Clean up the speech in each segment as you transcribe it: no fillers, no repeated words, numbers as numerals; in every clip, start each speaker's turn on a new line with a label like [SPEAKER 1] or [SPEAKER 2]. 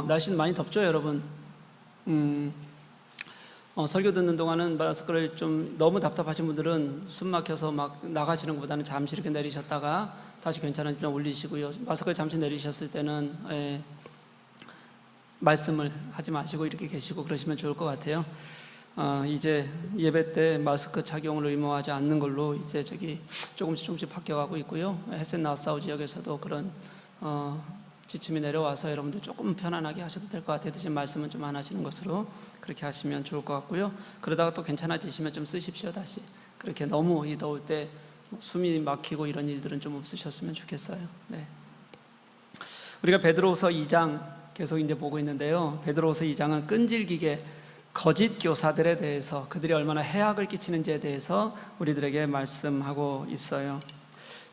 [SPEAKER 1] 날씨는 많이 덥죠, 여러분? 설교 듣는 동안은 마스크를 좀 너무 답답하신 분들은 숨 막혀서 막 나가시는 것보다는 잠시 이렇게 내리셨다가 다시 괜찮아지면 올리시고요. 마스크를 잠시 내리셨을 때는 말씀을 하지 마시고 이렇게 계시고 그러시면 좋을 것 같아요. 이제 예배 때 마스크 착용을 의무화하지 않는 걸로 이제 조금씩 바뀌어가고 있고요. 헤센 나우사우 지역에서도 그런 지침이 내려와서 여러분들 조금 편안하게 하셔도 될 것 같아요. 대신 말씀은 좀 안 하시는 것으로 그렇게 하시면 좋을 것 같고요. 그러다가 또 괜찮아지시면 좀 쓰십시오, 다시. 그렇게 너무 이 더울 때 숨이 막히고 이런 일들은 좀 없으셨으면 좋겠어요. 네. 우리가 베드로후서 2장 계속 이제 보고 있는데요. 베드로후서 2장은 끈질기게 거짓 교사들에 대해서, 그들이 얼마나 해악을 끼치는지에 대해서 우리들에게 말씀하고 있어요.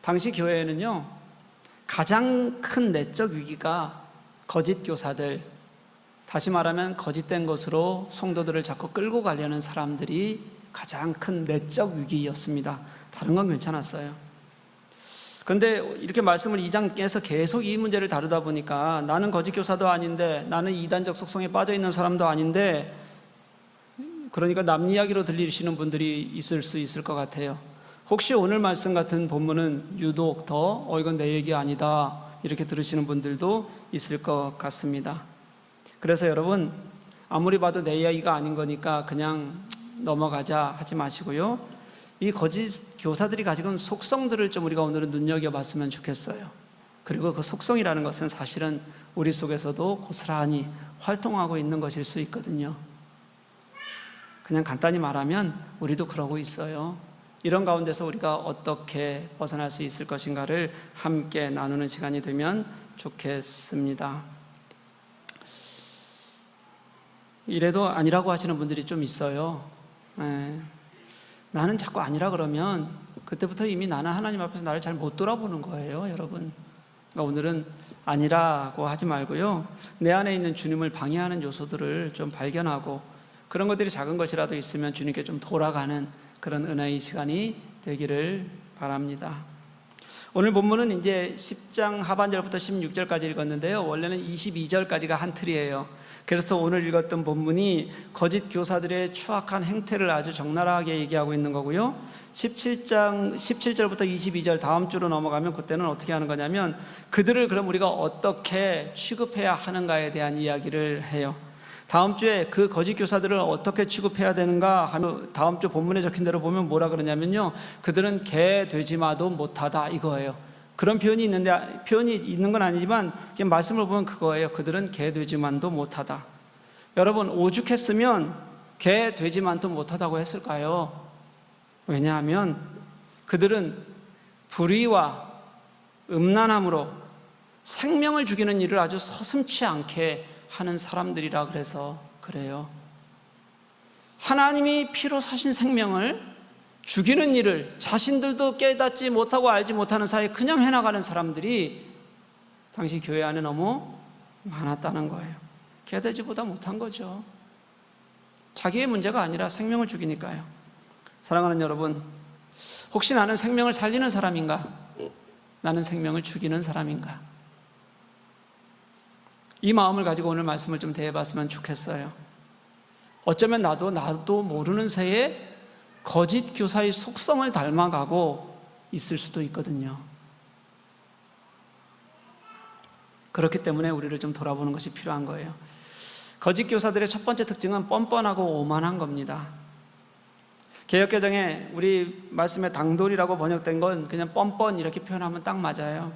[SPEAKER 1] 당시 교회에는요, 가장 큰 내적 위기가 거짓 교사들, 다시 말하면 거짓된 것으로 성도들을 자꾸 끌고 가려는 사람들이 가장 큰 내적 위기였습니다. 다른 건 괜찮았어요. 그런데 이렇게 말씀을 2장에서 계속 이 문제를 다루다 보니까 나는 거짓 교사도 아닌데, 나는 이단적 속성에 빠져 있는 사람도 아닌데, 그러니까 남 이야기로 들리시는 분들이 있을 수 있을 것 같아요. 혹시 오늘 말씀 같은 본문은 유독 더 이건 내 얘기 아니다 이렇게 들으시는 분들도 있을 것 같습니다. 그래서 여러분, 아무리 봐도 내 이야기가 아닌 거니까 그냥 넘어가자 하지 마시고요, 이 거짓 교사들이 가지고 있는 속성들을 좀 우리가 오늘은 눈여겨봤으면 좋겠어요. 그리고 그 속성이라는 것은 사실은 우리 속에서도 고스란히 활동하고 있는 것일 수 있거든요. 그냥 간단히 말하면 우리도 그러고 있어요. 이런 가운데서 우리가 어떻게 벗어날 수 있을 것인가를 함께 나누는 시간이 되면 좋겠습니다. 이래도 아니라고 하시는 분들이 좀 있어요. 나는 자꾸 아니라 그러면 그때부터 이미 나는 하나님 앞에서 나를 잘 못 돌아보는 거예요, 여러분. 그러니까 오늘은 아니라고 하지 말고요, 내 안에 있는 주님을 방해하는 요소들을 좀 발견하고, 그런 것들이 작은 것이라도 있으면 주님께 좀 돌아가는 그런 은혜의 시간이 되기를 바랍니다. 오늘 본문은 이제 10장 하반절부터 16절까지 읽었는데요, 원래는 22절까지가 한 틀이에요. 그래서 오늘 읽었던 본문이 거짓 교사들의 추악한 행태를 아주 적나라하게 얘기하고 있는 거고요, 17절부터 22절 다음 주로 넘어가면 그때는 어떻게 하는 거냐면 그들을 그럼 우리가 어떻게 취급해야 하는가에 대한 이야기를 해요. 다음 주에 그 거짓 교사들을 어떻게 취급해야 되는가 하는, 다음 주 본문에 적힌 대로 보면 뭐라 그러냐면요, 그들은 개 돼지마도 못하다 이거예요. 그런 표현이 있는 건 아니지만 그냥 말씀을 보면 그거예요. 그들은 개 돼지만도 못하다. 여러분, 오죽했으면 개 돼지만도 못하다고 했을까요? 왜냐하면 그들은 불의와 음란함으로 생명을 죽이는 일을 아주 서슴지 않게 하는 사람들이라 그래서 그래요. 하나님이 피로 사신 생명을 죽이는 일을 자신들도 깨닫지 못하고 알지 못하는 사이에 그냥 해나가는 사람들이 당시 교회 안에 너무 많았다는 거예요. 개돼지보다 못한 거죠. 자기의 문제가 아니라 생명을 죽이니까요. 사랑하는 여러분, 혹시 나는 생명을 살리는 사람인가? 나는 생명을 죽이는 사람인가? 이 마음을 가지고 오늘 말씀을 좀 대해봤으면 좋겠어요. 어쩌면 나도 모르는 새에 거짓 교사의 속성을 닮아가고 있을 수도 있거든요. 그렇기 때문에 우리를 좀 돌아보는 것이 필요한 거예요. 거짓 교사들의 첫 번째 특징은 뻔뻔하고 오만한 겁니다. 개역개정에 우리 말씀에 당돌이라고 번역된 건 그냥 뻔뻔 이렇게 표현하면 딱 맞아요.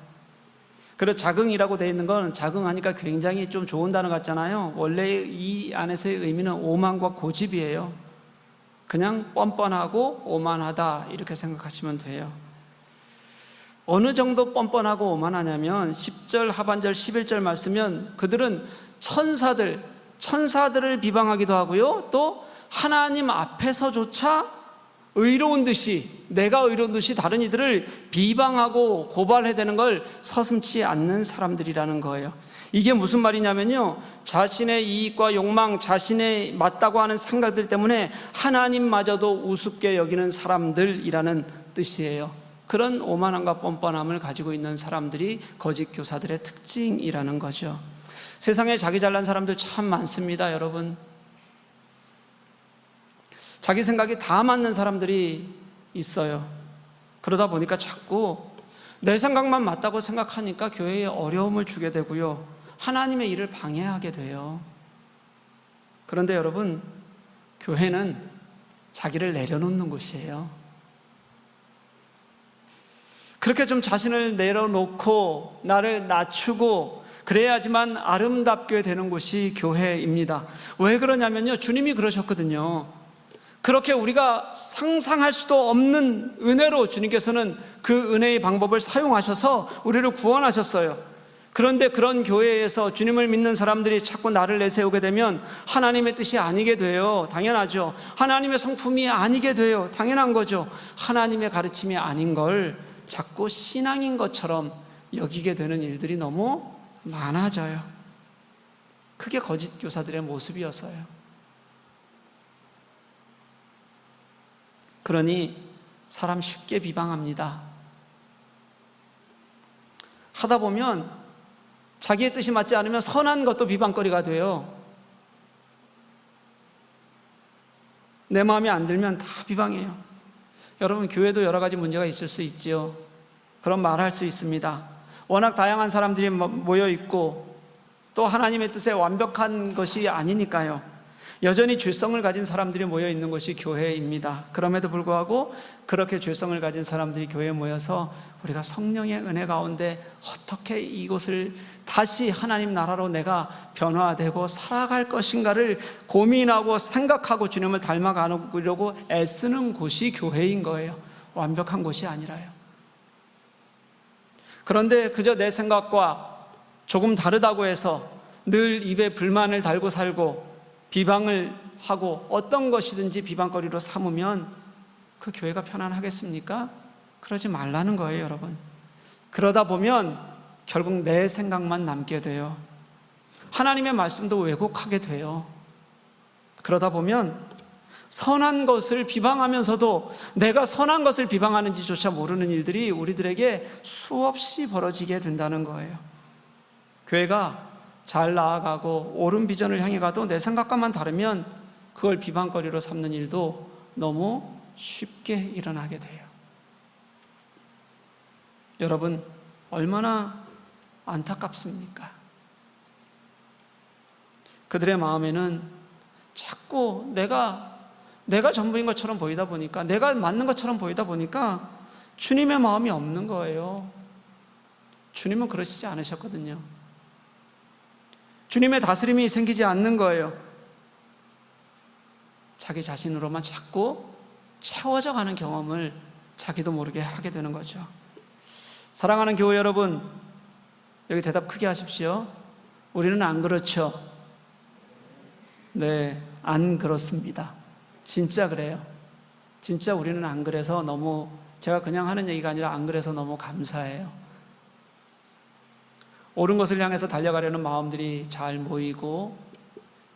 [SPEAKER 1] 그리고 자긍이라고 되어 있는 건 자긍하니까 굉장히 좀 좋은 단어 같잖아요. 원래 이 안에서의 의미는 오만과 고집이에요. 그냥 뻔뻔하고 오만하다 이렇게 생각하시면 돼요. 어느 정도 뻔뻔하고 오만하냐면 10절 하반절 11절 말씀은 그들은 천사들을 비방하기도 하고요, 또 하나님 앞에서조차 의로운 듯이, 내가 의로운 듯이 다른 이들을 비방하고 고발해대는 걸 서슴지 않는 사람들이라는 거예요. 이게 무슨 말이냐면요, 자신의 이익과 욕망, 자신의 맞다고 하는 생각들 때문에 하나님마저도 우습게 여기는 사람들이라는 뜻이에요. 그런 오만함과 뻔뻔함을 가지고 있는 사람들이 거짓 교사들의 특징이라는 거죠. 세상에 자기 잘난 사람들 참 많습니다, 여러분. 자기 생각이 다 맞는 사람들이 있어요. 그러다 보니까 자꾸 내 생각만 맞다고 생각하니까 교회에 어려움을 주게 되고요, 하나님의 일을 방해하게 돼요. 그런데 여러분, 교회는 자기를 내려놓는 곳이에요. 그렇게 좀 자신을 내려놓고 나를 낮추고 그래야지만 아름답게 되는 곳이 교회입니다. 왜 그러냐면요, 주님이 그러셨거든요. 그렇게 우리가 상상할 수도 없는 은혜로 주님께서는 그 은혜의 방법을 사용하셔서 우리를 구원하셨어요. 그런데 그런 교회에서 주님을 믿는 사람들이 자꾸 나를 내세우게 되면 하나님의 뜻이 아니게 돼요. 당연하죠. 하나님의 성품이 아니게 돼요. 당연한 거죠. 하나님의 가르침이 아닌 걸 자꾸 신앙인 것처럼 여기게 되는 일들이 너무 많아져요. 그게 거짓 교사들의 모습이었어요. 그러니 사람 쉽게 비방합니다. 하다 보면 자기의 뜻이 맞지 않으면 선한 것도 비방거리가 돼요. 내 마음에 안 들면 다 비방해요. 여러분, 교회도 여러 가지 문제가 있을 수 있지요. 그런 말할 수 있습니다. 워낙 다양한 사람들이 모여 있고 또 하나님의 뜻에 완벽한 것이 아니니까요. 여전히 죄성을 가진 사람들이 모여 있는 것이 교회입니다. 그럼에도 불구하고 그렇게 죄성을 가진 사람들이 교회에 모여서 우리가 성령의 은혜 가운데 어떻게 이곳을 다시 하나님 나라로 내가 변화되고 살아갈 것인가를 고민하고 생각하고 주님을 닮아가려고 애쓰는 곳이 교회인 거예요. 완벽한 곳이 아니라요. 그런데 그저 내 생각과 조금 다르다고 해서 늘 입에 불만을 달고 살고 비방을 하고 어떤 것이든지 비방거리로 삼으면 그 교회가 편안하겠습니까? 그러지 말라는 거예요, 여러분. 그러다 보면 결국 내 생각만 남게 돼요. 하나님의 말씀도 왜곡하게 돼요. 그러다 보면 선한 것을 비방하면서도 내가 선한 것을 비방하는지조차 모르는 일들이 우리들에게 수없이 벌어지게 된다는 거예요. 교회가 잘 나아가고 옳은 비전을 향해 가도 내 생각과만 다르면 그걸 비방거리로 삼는 일도 너무 쉽게 일어나게 돼요. 여러분, 얼마나 안타깝습니까? 그들의 마음에는 자꾸 내가 전부인 것처럼 보이다 보니까, 내가 맞는 것처럼 보이다 보니까 주님의 마음이 없는 거예요. 주님은 그러시지 않으셨거든요. 주님의 다스림이 생기지 않는 거예요. 자기 자신으로만 자꾸 채워져 가는 경험을 자기도 모르게 하게 되는 거죠. 사랑하는 교회 여러분, 여기 대답 크게 하십시오. 우리는 안 그렇죠? 네, 안 그렇습니다. 진짜 그래요. 진짜 우리는 안 그래서 너무, 제가 그냥 하는 얘기가 아니라 안 그래서 너무 감사해요. 옳은 것을 향해서 달려가려는 마음들이 잘 모이고,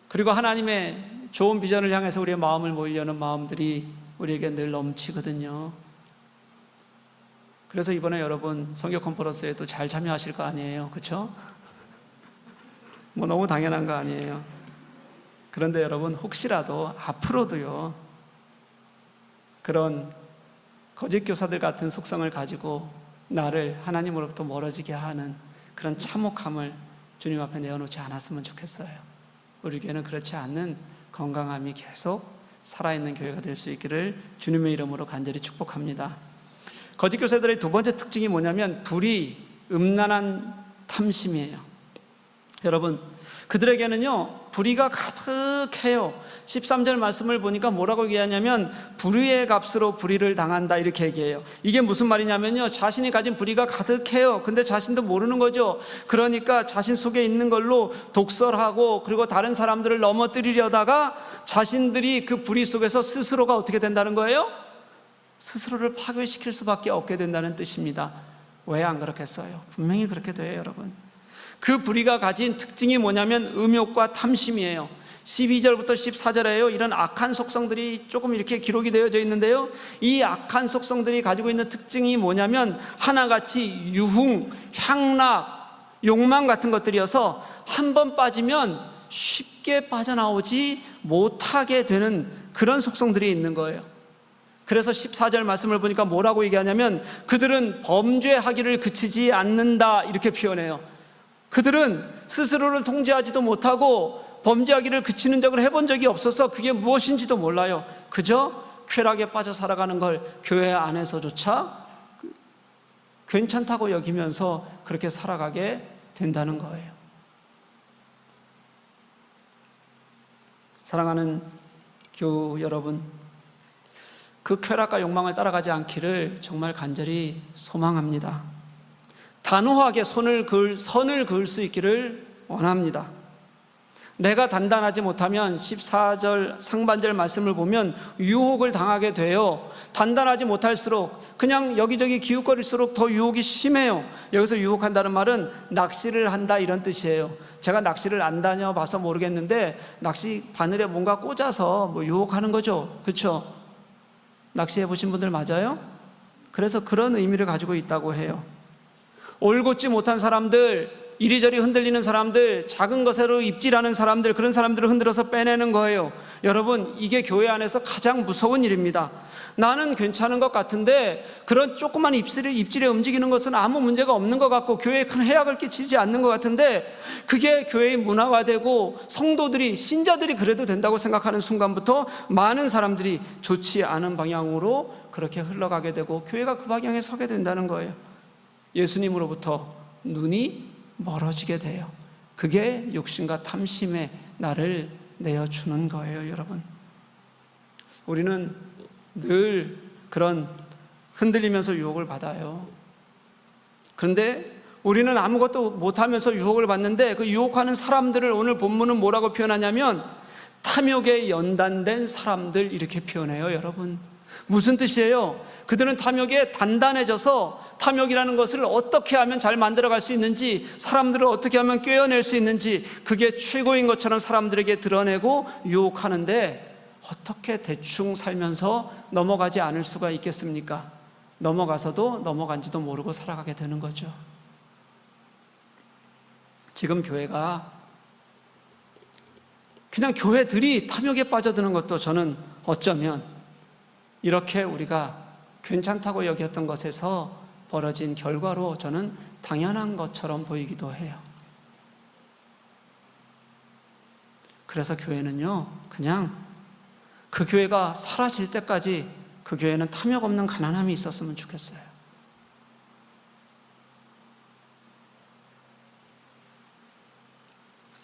[SPEAKER 1] 그리고 하나님의 좋은 비전을 향해서 우리의 마음을 모이려는 마음들이 우리에게 늘 넘치거든요. 그래서 이번에 여러분 성교 컨퍼런스에도 잘 참여하실 거 아니에요, 그렇죠? 뭐 너무 당연한 거 아니에요. 그런데 여러분, 혹시라도 앞으로도요, 그런 거짓 교사들 같은 속성을 가지고 나를 하나님으로부터 멀어지게 하는 그런 참혹함을 주님 앞에 내어놓지 않았으면 좋겠어요. 우리 교회는 그렇지 않는 건강함이 계속 살아있는 교회가 될 수 있기를 주님의 이름으로 간절히 축복합니다. 거짓 교사들의 두 번째 특징이 뭐냐면 불의, 음란한 탐심이에요. 여러분, 그들에게는요 불의가 가득해요. 13절 말씀을 보니까 뭐라고 얘기하냐면 불의의 값으로 불의를 당한다, 이렇게 얘기해요. 이게 무슨 말이냐면요, 자신이 가진 불의가 가득해요. 근데 자신도 모르는 거죠. 그러니까 자신 속에 있는 걸로 독설하고, 그리고 다른 사람들을 넘어뜨리려다가 자신들이 그 불의 속에서 스스로가 어떻게 된다는 거예요? 스스로를 파괴시킬 수밖에 없게 된다는 뜻입니다. 왜 안 그렇겠어요? 분명히 그렇게 돼요, 여러분. 그 불의가 가진 특징이 뭐냐면 음욕과 탐심이에요. 12절부터 14절에요 이런 악한 속성들이 조금 이렇게 기록이 되어져 있는데요, 이 악한 속성들이 가지고 있는 특징이 뭐냐면 하나같이 유흥, 향락, 욕망 같은 것들이어서 한 번 빠지면 쉽게 빠져나오지 못하게 되는 그런 속성들이 있는 거예요. 그래서 14절 말씀을 보니까 뭐라고 얘기하냐면 그들은 범죄하기를 그치지 않는다 이렇게 표현해요. 그들은 스스로를 통제하지도 못하고 범죄하기를 그치는 적을 해본 적이 없어서 그게 무엇인지도 몰라요. 그저 쾌락에 빠져 살아가는 걸 교회 안에서조차 괜찮다고 여기면서 그렇게 살아가게 된다는 거예요. 사랑하는 교우 여러분, 그 쾌락과 욕망을 따라가지 않기를 정말 간절히 소망합니다. 단호하게 선을 그을 수 있기를 원합니다. 내가 단단하지 못하면 14절 상반절 말씀을 보면 유혹을 당하게 돼요. 단단하지 못할수록 그냥 여기저기 기웃거릴수록 더 유혹이 심해요. 여기서 유혹한다는 말은 낚시를 한다 이런 뜻이에요. 제가 낚시를 안 다녀봐서 모르겠는데 낚시 바늘에 뭔가 꽂아서 유혹하는 거죠. 그렇죠? 낚시해 보신 분들 맞아요? 그래서 그런 의미를 가지고 있다고 해요. 올곧지 못한 사람들, 이리저리 흔들리는 사람들, 작은 것으로 입질하는 사람들, 그런 사람들을 흔들어서 빼내는 거예요. 여러분, 이게 교회 안에서 가장 무서운 일입니다. 나는 괜찮은 것 같은데 그런 조그만 입질에 움직이는 것은 아무 문제가 없는 것 같고 교회에 큰 해악을 끼치지 않는 것 같은데 그게 교회의 문화가 되고 성도들이, 신자들이 그래도 된다고 생각하는 순간부터 많은 사람들이 좋지 않은 방향으로 그렇게 흘러가게 되고 교회가 그 방향에 서게 된다는 거예요. 예수님으로부터 눈이 멀어지게 돼요. 그게 욕심과 탐심에 나를 내어주는 거예요. 여러분, 우리는 늘 그런 흔들리면서 유혹을 받아요. 그런데 우리는 아무것도 못하면서 유혹을 받는데 그 유혹하는 사람들을 오늘 본문은 뭐라고 표현하냐면 탐욕에 연단된 사람들 이렇게 표현해요. 여러분, 무슨 뜻이에요? 그들은 탐욕에 단단해져서 탐욕이라는 것을 어떻게 하면 잘 만들어갈 수 있는지, 사람들을 어떻게 하면 꿰어낼 수 있는지 그게 최고인 것처럼 사람들에게 드러내고 유혹하는데 어떻게 대충 살면서 넘어가지 않을 수가 있겠습니까? 넘어가서도 넘어간지도 모르고 살아가게 되는 거죠. 지금 교회가 그냥 교회들이 탐욕에 빠져드는 것도 저는 어쩌면 이렇게 우리가 괜찮다고 여겼던 것에서 벌어진 결과로 저는 당연한 것처럼 보이기도 해요. 그래서 교회는요, 그냥 그 교회가 사라질 때까지 그 교회는 탐욕 없는 가난함이 있었으면 좋겠어요.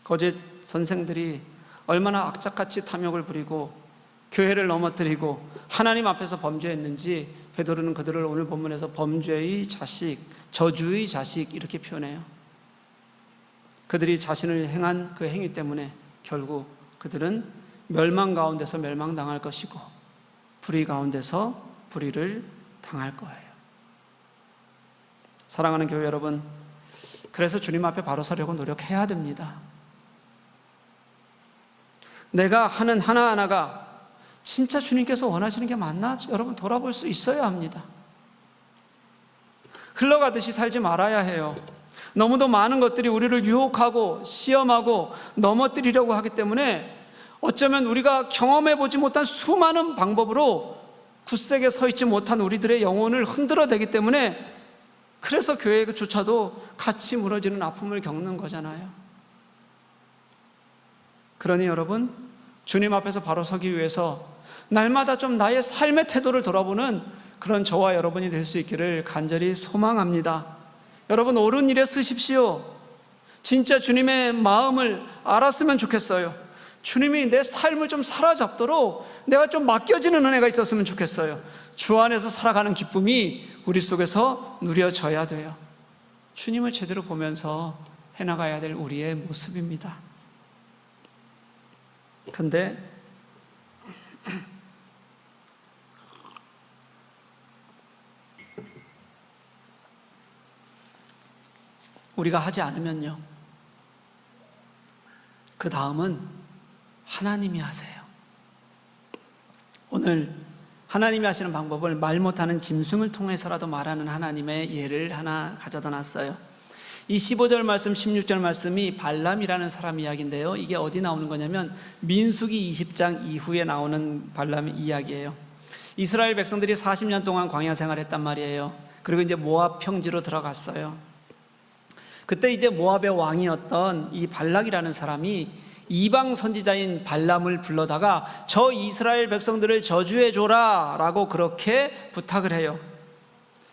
[SPEAKER 1] 거짓 선생들이 얼마나 악착같이 탐욕을 부리고 교회를 넘어뜨리고 하나님 앞에서 범죄했는지 베드로는 그들을 오늘 본문에서 범죄의 자식, 저주의 자식 이렇게 표현해요. 그들이 자신을 행한 그 행위 때문에 결국 그들은 멸망 가운데서 멸망당할 것이고 불의 가운데서 불의를 당할 거예요. 사랑하는 교회 여러분, 그래서 주님 앞에 바로 서려고 노력해야 됩니다. 내가 하는 하나하나가 진짜 주님께서 원하시는 게 맞나? 여러분 돌아볼 수 있어야 합니다. 흘러가듯이 살지 말아야 해요. 너무도 많은 것들이 우리를 유혹하고 시험하고 넘어뜨리려고 하기 때문에 어쩌면 우리가 경험해보지 못한 수많은 방법으로 굳세게 서 있지 못한 우리들의 영혼을 흔들어대기 때문에 그래서 교회조차도 같이 무너지는 아픔을 겪는 거잖아요. 그러니 여러분, 주님 앞에서 바로 서기 위해서 날마다 좀 나의 삶의 태도를 돌아보는 그런 저와 여러분이 될 수 있기를 간절히 소망합니다. 여러분, 옳은 일에 쓰십시오. 진짜 주님의 마음을 알았으면 좋겠어요. 주님이 내 삶을 좀 사로잡도록 내가 좀 맡겨지는 은혜가 있었으면 좋겠어요. 주 안에서 살아가는 기쁨이 우리 속에서 누려져야 돼요. 주님을 제대로 보면서 해나가야 될 우리의 모습입니다. 근데 우리가 하지 않으면요, 그 다음은 하나님이 하세요. 오늘 하나님이 하시는 방법을 말 못하는 짐승을 통해서라도 말하는 하나님의 예를 하나 가져다 놨어요. 이 15절 말씀, 16절 말씀이 발람이라는 사람 이야기인데요, 이게 어디 나오는 거냐면 민수기 20장 이후에 나오는 발람 이야기예요. 이스라엘 백성들이 40년 동안 광야 생활했단 말이에요. 그리고 이제 모압 평지로 들어갔어요. 그때 이제 모압의 왕이었던 이 발락이라는 사람이 이방 선지자인 발람을 불러다가 저 이스라엘 백성들을 저주해줘라 라고 그렇게 부탁을 해요.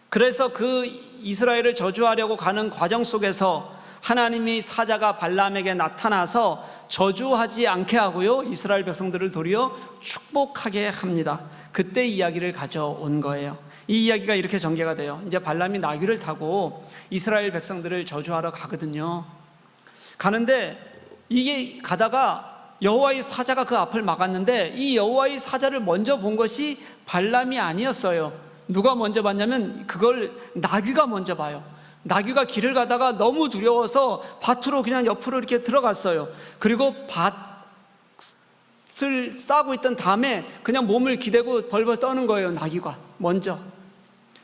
[SPEAKER 1] 그래서 그 이스라엘을 저주하려고 가는 과정 속에서 하나님이 사자가 발람에게 나타나서 저주하지 않게 하고요, 이스라엘 백성들을 도리어 축복하게 합니다. 그때 이야기를 가져온 거예요. 이 이야기가 이렇게 전개가 돼요. 이제 발람이 나귀를 타고 이스라엘 백성들을 저주하러 가거든요. 가는데 이게 가다가 여호와의 사자가 그 앞을 막았는데 이 여호와의 사자를 먼저 본 것이 발람이 아니었어요. 누가 먼저 봤냐면 그걸 나귀가 먼저 봐요. 나귀가 길을 가다가 너무 두려워서 밭으로 그냥 옆으로 이렇게 들어갔어요. 그리고 밭을 싸고 있던 다음에 그냥 몸을 기대고 벌벌 떠는 거예요, 나귀가 먼저.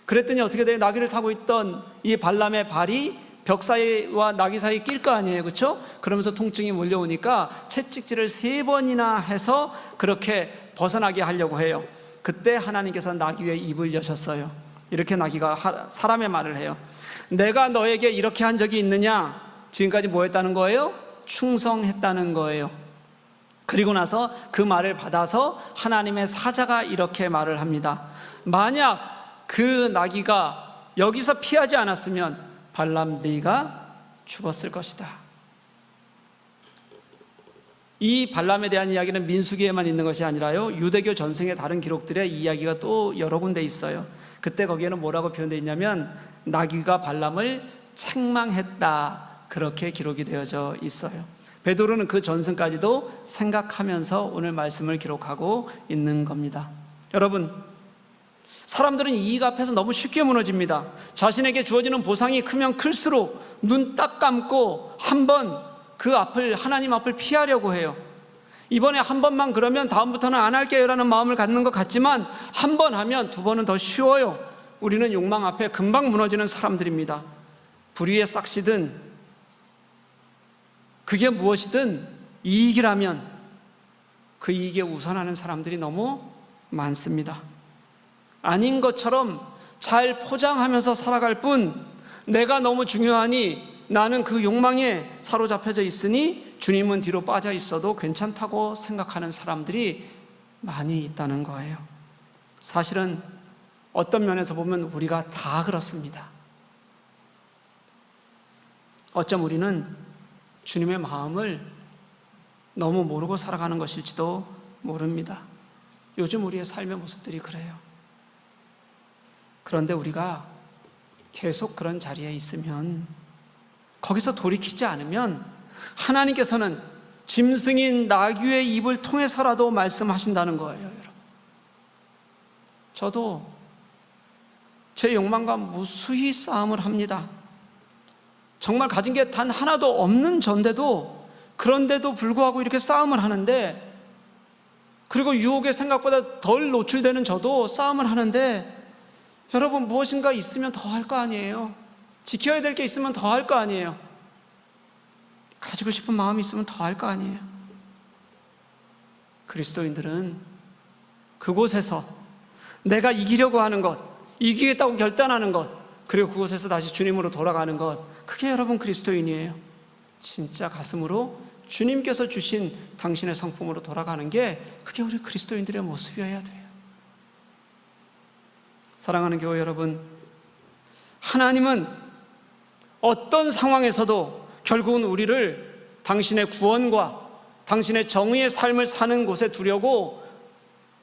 [SPEAKER 1] 그랬더니 어떻게 돼요? 나귀를 타고 있던 이 발람의 발이 벽 사이와 나귀 사이 낄 거 아니에요, 그렇죠? 그러면서 통증이 몰려오니까 채찍질을 3번이나 해서 그렇게 벗어나게 하려고 해요. 그때 하나님께서 나귀의 입을 여셨어요. 이렇게 나귀가 사람의 말을 해요. 내가 너에게 이렇게 한 적이 있느냐? 지금까지 뭐 했다는 거예요? 충성했다는 거예요. 그리고 나서 그 말을 받아서 하나님의 사자가 이렇게 말을 합니다. 만약 그 나귀가 여기서 피하지 않았으면 발람 네가 죽었을 것이다. 이 발람에 대한 이야기는 민수기에만 있는 것이 아니라요, 유대교 전승의 다른 기록들의 이야기가 또 여러 군데 있어요. 그때 거기에는 뭐라고 표현되어 있냐면 나귀가 발람을 책망했다, 그렇게 기록이 되어져 있어요. 베드로는 그 전승까지도 생각하면서 오늘 말씀을 기록하고 있는 겁니다. 여러분, 사람들은 이익 앞에서 너무 쉽게 무너집니다. 자신에게 주어지는 보상이 크면 클수록 눈 딱 감고 한번 그 앞을, 하나님 앞을 피하려고 해요. 이번에 한 번만 그러면 다음부터는 안 할게요 라는 마음을 갖는 것 같지만 한 번 하면 2번은 더 쉬워요. 우리는 욕망 앞에 금방 무너지는 사람들입니다. 불의의 싹시든 그게 무엇이든 이익이라면 그 이익에 우선하는 사람들이 너무 많습니다. 아닌 것처럼 잘 포장하면서 살아갈 뿐, 내가 너무 중요하니 나는 그 욕망에 사로잡혀져 있으니 주님은 뒤로 빠져 있어도 괜찮다고 생각하는 사람들이 많이 있다는 거예요. 사실은 어떤 면에서 보면 우리가 다 그렇습니다. 어쩜 우리는 주님의 마음을 너무 모르고 살아가는 것일지도 모릅니다. 요즘 우리의 삶의 모습들이 그래요. 그런데 우리가 계속 그런 자리에 있으면, 거기서 돌이키지 않으면 하나님께서는 짐승인 나귀의 입을 통해서라도 말씀하신다는 거예요, 여러분. 저도 제 욕망과 무수히 싸움을 합니다. 정말 가진 게 단 하나도 없는 전데도, 그런데도 불구하고 이렇게 싸움을 하는데, 그리고 유혹에 생각보다 덜 노출되는 저도 싸움을 하는데, 여러분, 무엇인가 있으면 더 할 거 아니에요. 지켜야 될 게 있으면 더 할 거 아니에요. 가지고 싶은 마음이 있으면 더 할 거 아니에요. 그리스도인들은 그곳에서 내가 이기려고 하는 것, 이기겠다고 결단하는 것, 그리고 그곳에서 다시 주님으로 돌아가는 것, 그게 여러분 그리스도인이에요. 진짜 가슴으로 주님께서 주신 당신의 성품으로 돌아가는 게, 그게 우리 그리스도인들의 모습이어야 돼요. 사랑하는 교회 여러분, 하나님은 어떤 상황에서도 결국은 우리를 당신의 구원과 당신의 정의의 삶을 사는 곳에 두려고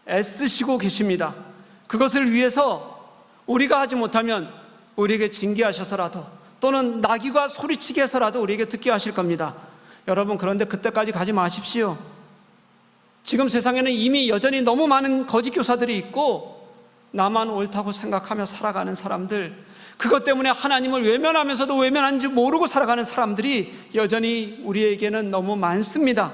[SPEAKER 1] 애쓰시고 계십니다. 그것을 위해서 우리가 하지 못하면 우리에게 징계하셔서라도, 또는 나귀가 소리치게 해서라도 우리에게 듣게 하실 겁니다. 여러분, 그런데 그때까지 가지 마십시오. 지금 세상에는 이미 여전히 너무 많은 거짓 교사들이 있고, 나만 옳다고 생각하며 살아가는 사람들, 그것 때문에 하나님을 외면하면서도 외면한지 모르고 살아가는 사람들이 여전히 우리에게는 너무 많습니다.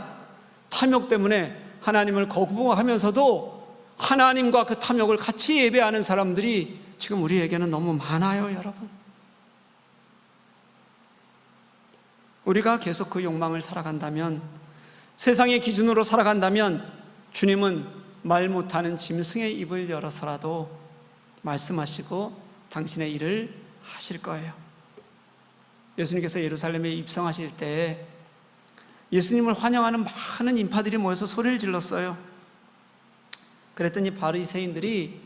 [SPEAKER 1] 탐욕 때문에 하나님을 거부하면서도 하나님과 그 탐욕을 같이 예배하는 사람들이 지금 우리에게는 너무 많아요, 여러분. 우리가 계속 그 욕망을 살아간다면, 세상의 기준으로 살아간다면 주님은 말 못하는 짐승의 입을 열어서라도 말씀하시고 당신의 일을 하실 거예요. 예수님께서 예루살렘에 입성하실 때 예수님을 환영하는 많은 인파들이 모여서 소리를 질렀어요. 그랬더니 바리새인들이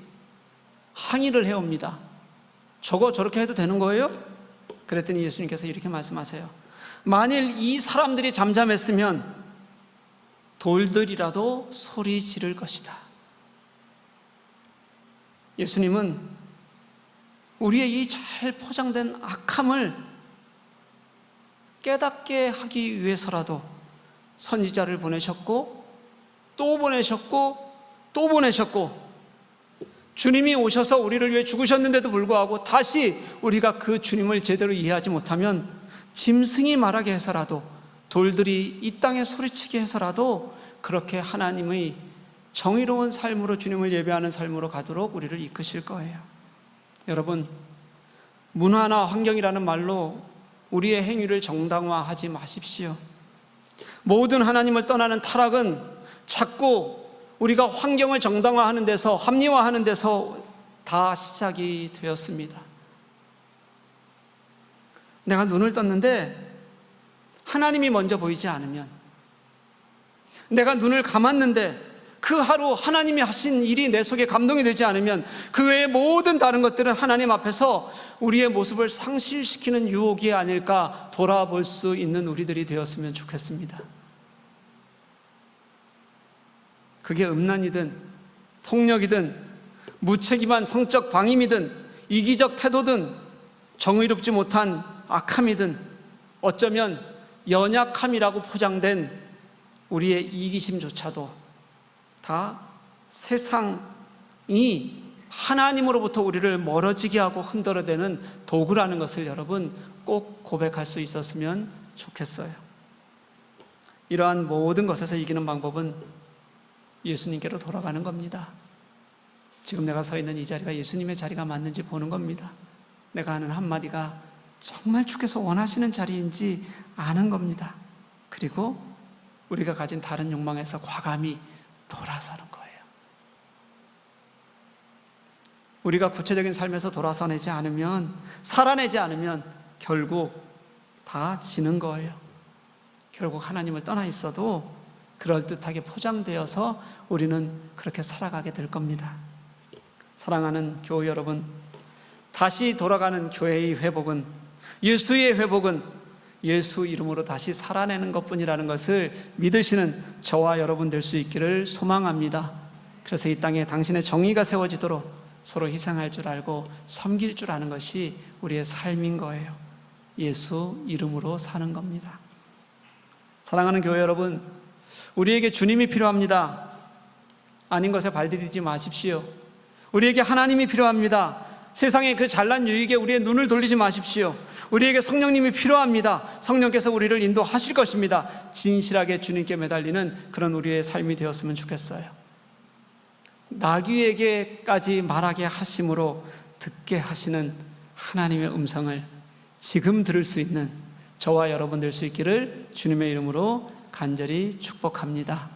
[SPEAKER 1] 항의를 해옵니다. 저거 저렇게 해도 되는 거예요? 그랬더니 예수님께서 이렇게 말씀하세요. 만일 이 사람들이 잠잠했으면 돌들이라도 소리 지를 것이다. 예수님은 우리의 이 잘 포장된 악함을 깨닫게 하기 위해서라도 선지자를 보내셨고 또 보내셨고 또 보내셨고, 주님이 오셔서 우리를 위해 죽으셨는데도 불구하고 다시 우리가 그 주님을 제대로 이해하지 못하면 짐승이 말하게 해서라도, 돌들이 이 땅에 소리치게 해서라도 그렇게 하나님의 정의로운 삶으로, 주님을 예배하는 삶으로 가도록 우리를 이끄실 거예요. 여러분, 문화나 환경이라는 말로 우리의 행위를 정당화하지 마십시오. 모든 하나님을 떠나는 타락은 자꾸 우리가 환경을 정당화하는 데서, 합리화하는 데서 다 시작이 되었습니다. 내가 눈을 떴는데 하나님이 먼저 보이지 않으면, 내가 눈을 감았는데 그 하루 하나님이 하신 일이 내 속에 감동이 되지 않으면 그 외의 모든 다른 것들은 하나님 앞에서 우리의 모습을 상실시키는 유혹이 아닐까 돌아볼 수 있는 우리들이 되었으면 좋겠습니다. 그게 음란이든 폭력이든 무책임한 성적 방임이든 이기적 태도든 정의롭지 못한 악함이든 어쩌면 연약함이라고 포장된 우리의 이기심조차도 다 세상이 하나님으로부터 우리를 멀어지게 하고 흔들어대는 도구라는 것을 여러분 꼭 고백할 수 있었으면 좋겠어요. 이러한 모든 것에서 이기는 방법은 예수님께로 돌아가는 겁니다. 지금 내가 서 있는 이 자리가 예수님의 자리가 맞는지 보는 겁니다. 내가 하는 한마디가 정말 주께서 원하시는 자리인지 아는 겁니다. 그리고 우리가 가진 다른 욕망에서 과감히 돌아서는 거예요. 우리가 구체적인 삶에서 돌아서내지 않으면, 살아내지 않으면 결국 다 지는 거예요. 결국 하나님을 떠나 있어도 그럴듯하게 포장되어서 우리는 그렇게 살아가게 될 겁니다. 사랑하는 교회 여러분, 다시 돌아가는 교회의 회복은, 예수의 회복은 예수 이름으로 다시 살아내는 것뿐이라는 것을 믿으시는 저와 여러분 될 수 있기를 소망합니다. 그래서 이 땅에 당신의 정의가 세워지도록 서로 희생할 줄 알고 섬길 줄 아는 것이 우리의 삶인 거예요. 예수 이름으로 사는 겁니다. 사랑하는 교회 여러분, 우리에게 주님이 필요합니다. 아닌 것에 발디디지 마십시오. 우리에게 하나님이 필요합니다. 세상의 그 잘난 유익에 우리의 눈을 돌리지 마십시오. 우리에게 성령님이 필요합니다. 성령께서 우리를 인도하실 것입니다. 진실하게 주님께 매달리는 그런 우리의 삶이 되었으면 좋겠어요. 나귀에게까지 말하게 하심으로 듣게 하시는 하나님의 음성을 지금 들을 수 있는 저와 여러분 될 수 있기를 주님의 이름으로 간절히 축복합니다.